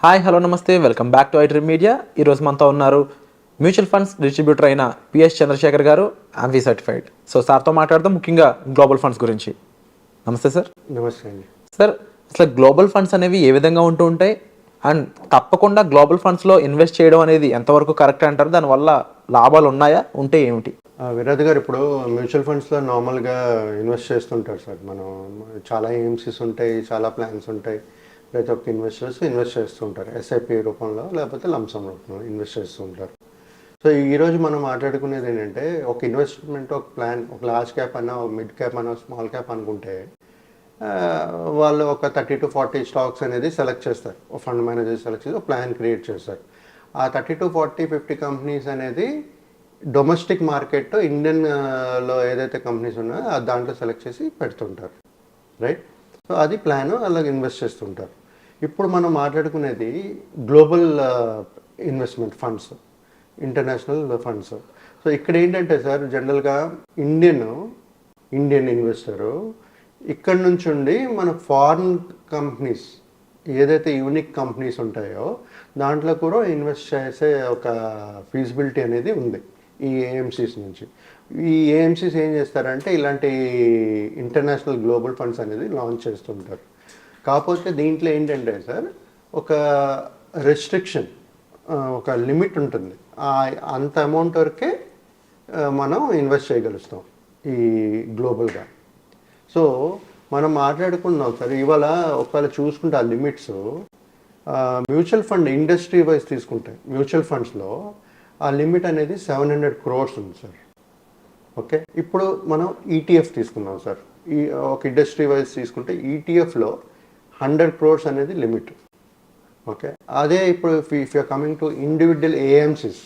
Hi hello నమస్తే welcome back to iDream media. ఈరోజు మనతో ఉన్నారు మ్యూచువల్ ఫండ్స్ డిస్ట్రిబ్యూటర్ అయిన పిఎస్ చంద్రశేఖర్ గారు, ఆంఫీ సర్టిఫైడ్. సో సార్తో మాట్లాడదాం ముఖ్యంగా గ్లోబల్ ఫండ్స్ గురించి. నమస్తే సార్. నమస్తే అండి. సార్, అసలు గ్లోబల్ ఫండ్స్ అనేవి ఏ విధంగా ఉంటూ ఉంటాయి అండ్ తప్పకుండా గ్లోబల్ ఫండ్స్లో ఇన్వెస్ట్ చేయడం అనేది ఎంతవరకు కరెక్ట్ అంటారు? దానివల్ల లాభాలు ఉన్నాయా, ఉంటే ఏమిటి? విరాట్ గారు, ఇప్పుడు మ్యూచువల్ ఫండ్స్లో నార్మల్గా ఇన్వెస్ట్ చేస్తుంటారు సార్. మనం చాలా ఏఎంసీస్ ఉంటాయి, చాలా ప్లాన్స్ ఉంటాయి. ప్రతి ఒక్క ఇన్వెస్టర్స్ ఇన్వెస్ట్ చేస్తుంటారు, ఎస్ఐపి రూపంలో లేకపోతే లంసమ్ రూపంలో ఇన్వెస్ట్ చేస్తుంటారు. సో ఈరోజు మనం మాట్లాడుకునేది ఏంటంటే, ఒక ఇన్వెస్ట్మెంట్, ఒక ప్లాన్, ఒక లార్జ్ క్యాప్ అన్నా, ఒక మిడ్ క్యాప్ అన్నా, స్మాల్ క్యాప్ అనుకుంటే వాళ్ళు ఒక 30 to 40 స్టాక్స్ అనేది సెలెక్ట్ చేస్తారు. ఒక ఫండ్ మేనేజర్ సెలెక్ట్ చేసి ఒక ప్లాన్ క్రియేట్ చేస్తారు. ఆ 30 to 40, 50 కంపెనీస్ అనేది డొమెస్టిక్ మార్కెట్ ఇండియన్లో ఏదైతే కంపెనీస్ ఉన్నాయో దాంట్లో సెలెక్ట్ చేసి పెడుతుంటారు, రైట్? సో అది ప్లాన్, అలాగే ఇన్వెస్ట్ చేస్తుంటారు. ఇప్పుడు మనం మాట్లాడుకునేది global investment funds, international funds. So ఇక్కడ ఏంటంటే సార్, జనరల్గా ఇండియన్ ఇన్వెస్టరు ఇక్కడ నుంచి ఉండి మన ఫారిన్ కంపెనీస్ ఏదైతే యూనిక్ కంపెనీస్ ఉంటాయో దాంట్లో కూడా ఇన్వెస్ట్ చేసే ఒక ఫీజిబిలిటీ అనేది ఉంది ఈ ఏఎంసీస్ నుంచి. ఈ ఏఎంసీస్ ఏం చేస్తారంటే ఇలాంటి ఇంటర్నేషనల్ గ్లోబల్ ఫండ్స్ అనేది లాంచ్ చేస్తుంటారు. కాకపోతే దీంట్లో ఏంటంటే సార్, ఒక రెస్ట్రిక్షన్, ఒక లిమిట్ ఉంటుంది. అంత అమౌంట్ వరకే మనం ఇన్వెస్ట్ చేయగలుగుతాం ఈ గ్లోబల్గా. సో మనం మాట్లాడుకున్నాం సార్, ఇవాళ ఒకవేళ చూసుకుంటే ఆ limits mutual fund industry wise తీసుకుంటే మ్యూచువల్ ఫండ్స్లో ఆ లిమిట్ అనేది 700 crores ఉంది సార్. ఓకే, ఇప్పుడు మనం ఈటీఎఫ్ తీసుకున్నాం సార్. ఒక ఇండస్ట్రీ వైజ్ తీసుకుంటే ఈటీఎఫ్లో 100 crores అనేది లిమిట్. ఓకే, అదే ఇప్పుడు if you're coming to individual AMCs,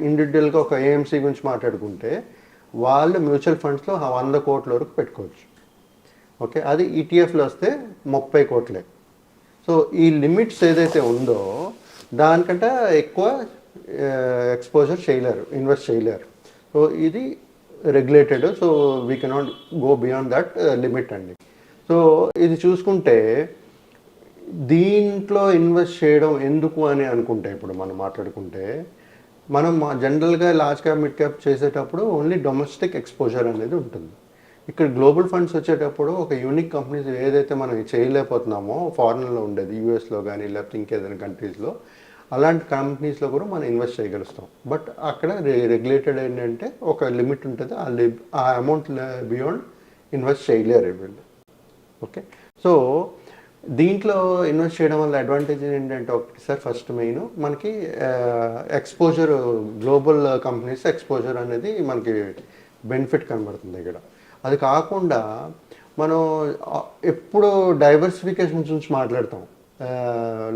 ఇండివిజువల్గా ఒక ఏఎంసీ గురించి మాట్లాడుకుంటే వాళ్ళు మ్యూచువల్ ఫండ్స్లో 100 crores వరకు పెట్టుకోవచ్చు. ఓకే, అది ఈటీఎఫ్లో వస్తే 30 crores. సో ఈ లిమిట్స్ ఏదైతే ఉందో దానికంటే ఎక్కువ ఎక్స్పోజర్ చేయలేరు, ఇన్వెస్ట్ చేయలేరు. సో ఇది regulated. So we cannot go beyond that limit అండి. సో ఇది చూసుకుంటే దీంట్లో ఇన్వెస్ట్ చేయడం ఎందుకు అని అనుకుంటే, ఇప్పుడు మనం మాట్లాడుకుంటే మనం జనరల్గా లార్జ్ క్యాప్, మిడ్ క్యాప్ చేసేటప్పుడు ఓన్లీ డొమెస్టిక్ ఎక్స్పోజర్ అనేది ఉంటుంది. ఇక్కడ గ్లోబల్ ఫండ్స్ వచ్చేటప్పుడు ఒక యూనిక్ కంపెనీస్ ఏదైతే మనం చేయలేకపోతున్నామో ఫారిన్లో ఉండేది, యూఎస్లో కానీ లేకపోతే ఇంకేదైనా కంట్రీస్లో, అలాంటి కంపెనీస్లో కూడా మనం ఇన్వెస్ట్ చేయగలుగుతాం. బట్ అక్కడ రెగ్యులేటెడ్ ఏంటంటే ఒక లిమిట్ ఉంటుంది, ఆ అమౌంట్ బియాండ్ ఇన్వెస్ట్ చేయలేరు వీళ్ళు. ఓకే, సో దీంట్లో ఇన్వెస్ట్ చేయడం వల్ల అడ్వాంటేజ్ ఏంటంటే, ఒకటి సార్, ఫస్ట్ మెయిన్ మనకి ఎక్స్పోజర్, గ్లోబల్ కంపెనీస్ ఎక్స్పోజర్ అనేది మనకి బెనిఫిట్ కనబడుతుంది ఇక్కడ. అది కాకుండా మనం ఎప్పుడు డైవర్సిఫికేషన్ గురించి మాట్లాడతాం.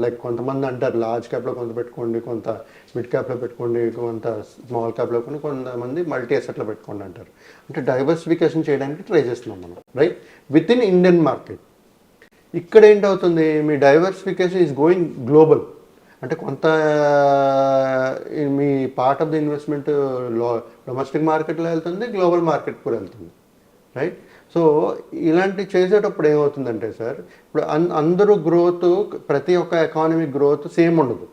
లైక్ కొంతమంది అంటారు లార్జ్ క్యాప్లో కొంత పెట్టుకోండి, కొంత మిడ్ క్యాప్లో పెట్టుకోండి, కొంత స్మాల్ క్యాప్లో కొన్ని, కొంతమంది మల్టీ అసెట్లో పెట్టుకోండి అంటారు. అంటే డైవర్సిఫికేషన్ చేయడానికి ట్రై చేస్తున్నాం మనం, right, with in Indian market. ఇక్కడ ఏంటవుతుంది, మీ డైవర్సిఫికేషన్ ఈజ్ గోయింగ్ గ్లోబల్. అంటే కొంత మీ part of the investment domestic మార్కెట్లో వెళ్తుంది, గ్లోబల్ మార్కెట్ కూడా వెళ్తుంది, రైట్? సో ఇలాంటి చేసేటప్పుడు ఏమవుతుందంటే సార్, ఇప్పుడు అందరూ గ్రోత్, ప్రతి ఒక్క ఎకానమిక్ గ్రోత్ సేమ్ ఉండదు,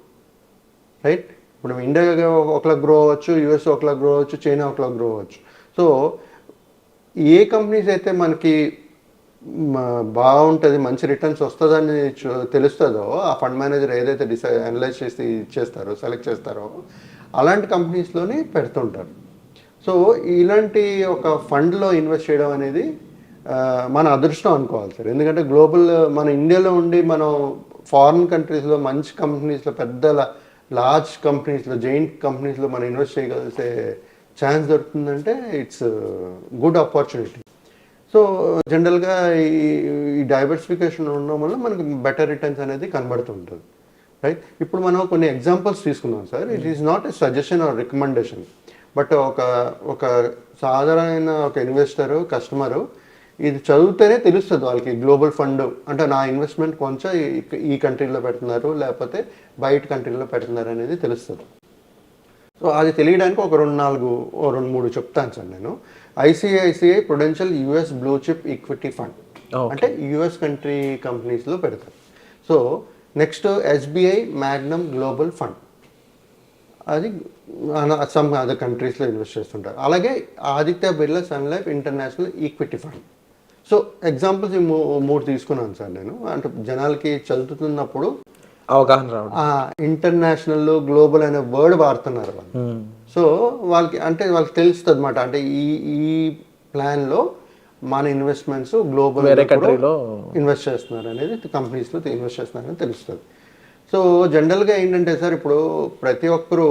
రైట్? ఇప్పుడు ఇండియా ఒకలా గ్రో అవ్వచ్చు, యూఎస్ ఒకలా గ్రో అవ్వచ్చు, చైనా ఒకలా గ్రో అవ్వచ్చు. సో ఏ కంపెనీస్ అయితే మనకి బాగుంటుంది, మంచి రిటర్న్స్ వస్తుందని తెలుస్తుందో, ఆ ఫండ్ మేనేజర్ ఏదైతే అనలైజ్ చేసి ఇచ్చేస్తారో, సెలెక్ట్ చేస్తారో, అలాంటి కంపెనీస్లోనే పెడుతుంటారు. సో ఇలాంటి ఒక ఫండ్లో ఇన్వెస్ట్ చేయడం అనేది మన అదృష్టం అనుకోవాలి సార్. ఎందుకంటే గ్లోబల్, మన ఇండియాలో ఉండి మనం ఫారిన్ కంట్రీస్లో మంచి కంపెనీస్లో, పెద్ద లార్జ్ కంపెనీస్లో, జైంట్ కంపెనీస్లో మనం ఇన్వెస్ట్ చేయగలిగే ఛాన్స్ దొరుకుతుందంటే ఇట్స్ గుడ్ ఆపర్చునిటీ. సో జనరల్గా ఈ డైవర్సిఫికేషన్ ఉండడం వల్ల మనకు బెటర్ రిటర్న్స్ అనేది కనబడుతుంటుంది, రైట్? ఇప్పుడు మనం కొన్ని ఎగ్జాంపుల్స్ తీసుకున్నాం sir. It is not a suggestion are recommendation, but ఒక సాధారణ ఒక ఇన్వెస్టరు, కస్టమరు ఇది చదివితేనే తెలుస్తుంది వాళ్ళకి గ్లోబల్ ఫండ్ అంటే నా ఇన్వెస్ట్మెంట్ కొంచెం ఈ కంట్రీలో పెడుతున్నారు, లేకపోతే బయట కంట్రీలో పెడుతున్నారు అనేది తెలుస్తుంది. సో అది తెలియడానికి ఒక 2-3 చెప్తాను సార్ నేను. ICICI Prudential US blue chip equity fund, అంటే యుఎస్ కంట్రీ కంపెనీస్లో పెడతారు. So next SBI Magnum Global Fund, అది సమ్ అదర్ కంట్రీస్లో ఇన్వెస్ట్ చేస్తుంటారు. అలాగే Aditya Birla Sun Life International Equity Fund. So examples ఈ మూడు తీసుకున్నాను సార్ నేను. అంటే జనాలకి చదువుతున్నప్పుడు అవగాహన రావడం, ఇంటర్నేషనల్ గ్లోబల్ అనే వర్డ్ వాడుతున్నారు వాళ్ళు. సో వాళ్ళకి తెలుస్తుంది అనమాట. అంటే ఈ ప్లాన్లో మన ఇన్వెస్ట్మెంట్స్ గ్లోబల్ వేరే కంట్రీలో ఇన్వెస్ట్ చేస్తున్నారు అనేది, కంపెనీస్లో ఇన్వెస్ట్ చేస్తున్నారు అని తెలుస్తుంది. సో జనరల్గా ఏంటంటే సార్, ఇప్పుడు ప్రతి ఒక్కరు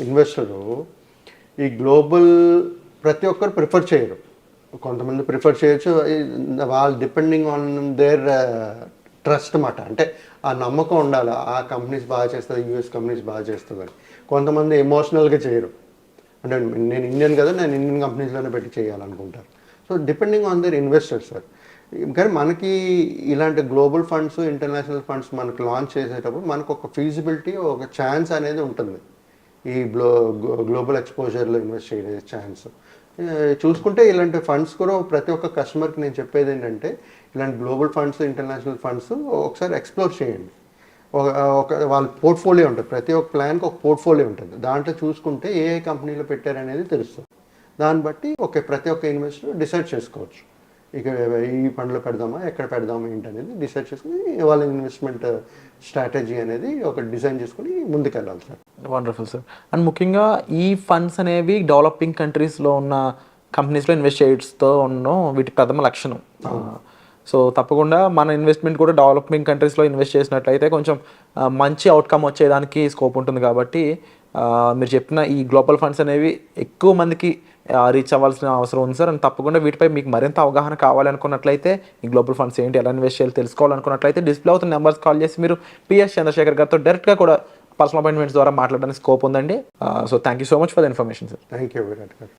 ఇన్వెస్టరు ఈ గ్లోబల్ ప్రతి ఒక్కరు ప్రిఫర్ చేయరు. కొంతమంది ప్రిఫర్ చేయొచ్చు, వాళ్ళు డిపెండింగ్ ఆన్ దేర్ ట్రస్ట్ అన్నమాట. అంటే ఆ నమ్మకం ఉండాలి, ఆ కంపెనీస్ బాగా చేస్తుంది, యూఎస్ కంపెనీస్ బాగా చేస్తుందని. కొంతమంది ఎమోషనల్గా చేయరు, అంటే నేను ఇండియన్ కదా, నేను ఇండియన్ కంపెనీస్లోనే పెట్టి చేయాలనుకుంటారు. So depending on their investors sir. కానీ మనకి ఇలాంటి గ్లోబల్ ఫండ్స్, ఇంటర్నేషనల్ ఫండ్స్ మనకు లాంచ్ చేసేటప్పుడు మనకు ఒక ఫీజిబిలిటీ, ఒక ఛాన్స్ అనేది ఉంటుంది. ఈ గ్లోబల్ ఎక్స్పోజర్లో ఇన్వెస్ట్ చేసే ఛాన్స్ చూసుకుంటే ఇలాంటి ఫండ్స్ కూడా ప్రతి ఒక్క కస్టమర్కి నేను చెప్పేది ఏంటంటే, ఇలాంటి గ్లోబల్ ఫండ్స్, ఇంటర్నేషనల్ ఫండ్స్ ఒకసారి ఎక్స్ప్లోర్ చేయండి. వాళ్ళ పోర్ట్ఫోలియో ఉంటుంది, ప్రతి ఒక్క ప్లాన్కి ఒక పోర్ట్ఫోలియో ఉంటుంది. దాంట్లో చూసుకుంటే ఏ కంపెనీలో పెట్టారనేది తెలుస్తుంది. దాన్ని బట్టి ప్రతి ఒక్క ఇన్వెస్టర్ డిసైడ్ చేసుకోవచ్చు, ఇక ఈ ఫండ్లో పెడదామా, ఎక్కడ పెడదామా ఏంటనేది డిసైడ్ చేసుకుని వాళ్ళ ఇన్వెస్ట్మెంట్ స్ట్రాటజీ అనేది ఒక డిజైన్ చేసుకుని ముందుకెళ్ళాలి సార్. Wonderful sir. అండ్ ముఖ్యంగా ఈ ఫండ్స్ అనేవి డెవలపింగ్ కంట్రీస్లో ఉన్న కంపెనీస్లో ఇన్వెస్ట్ చేయడంతో ఉన్న వీటి ప్రథమ లక్షణం. సో తప్పకుండా మన ఇన్వెస్ట్మెంట్ కూడా డెవలపింగ్ కంట్రీస్లో ఇన్వెస్ట్ చేసినట్లయితే కొంచెం మంచి అవుట్కమ్ వచ్చేదానికి స్కోప్ ఉంటుంది. కాబట్టి మీరు చెప్పిన ఈ గ్లోబల్ ఫండ్స్ అనేవి ఎక్కువ మందికి రీచ్ అవ్వాల్సిన అవసరం ఉంది సార్. అండ్ తప్పకుండా వీటిపై మీకు మరింత అవగాహన కావాలనుకున్నట్లయితే, ఈ గ్లోబల్ ఫండ్స్ ఏంటి, ఎలా ఇన్వెస్ట్ చేయాలి తెలుసుకోవాలనుకున్నట్లయితే డిస్ప్లే అవుతున్న నెంబర్స్ కాల్ చేసి మీరు పిఎస్ చంద్రశేఖర్ గారితో డైరెక్ట్గా కూడా పర్సనల్ అపాయింట్మెంట్స్ ద్వారా మాట్లాడడానికి స్కోప్ ఉందండి. So thank you so much for the information sir. Thank you Virat గారు.